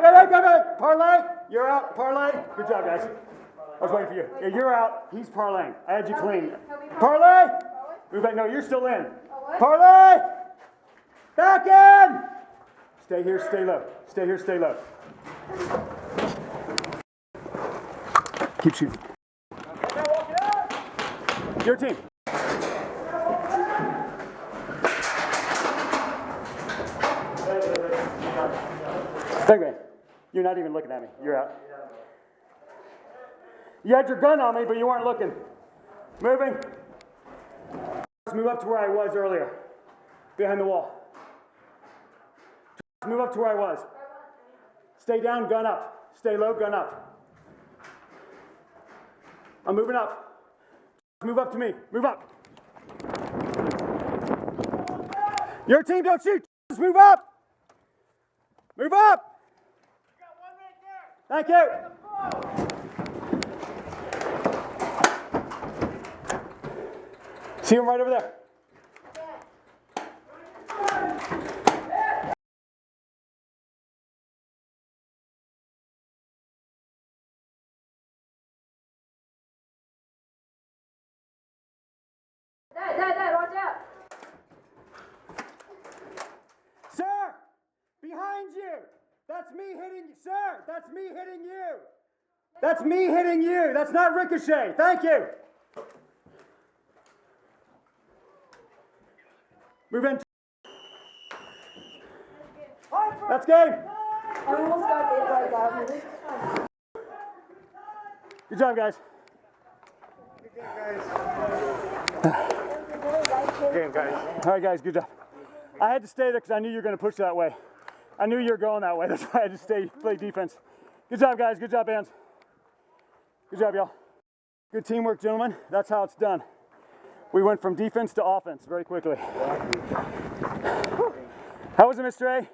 Wait. Parlay. You're out. Parlay. Good job, guys. I was waiting for you. Yeah, you're out. He's parlaying. I had you clean. Parlay. Move back. No, you're still in. Parlay. Back in. Stay here. Stay low. Stay here. Stay low. Keep shooting. Your team. Okay. You're not even looking at me. You're out. You had your gun on me, but you weren't looking. Moving. Let's move up to where I was earlier. Behind the wall. Move up to where I was. Stay down, gun up. Stay low, gun up. I'm moving up. Move up to me. Move up. Your team, don't shoot. Just move up. Move up. Thank you. See him right over there. Dad, watch out. Sir, behind you. That's me hitting you. Sir, that's me hitting you. That's me hitting you. That's not ricochet. Thank you. Move in. That's game. Good job, guys. Game, guys. All right, guys, good job. I had to stay there because I knew you were going to push that way. I knew you were going that way. That's why I had to stay, play defense. Good job, guys. Good job, bands. Good job, y'all. Good teamwork, gentlemen. That's how it's done. We went from defense to offense very quickly. How was it, Mr. A?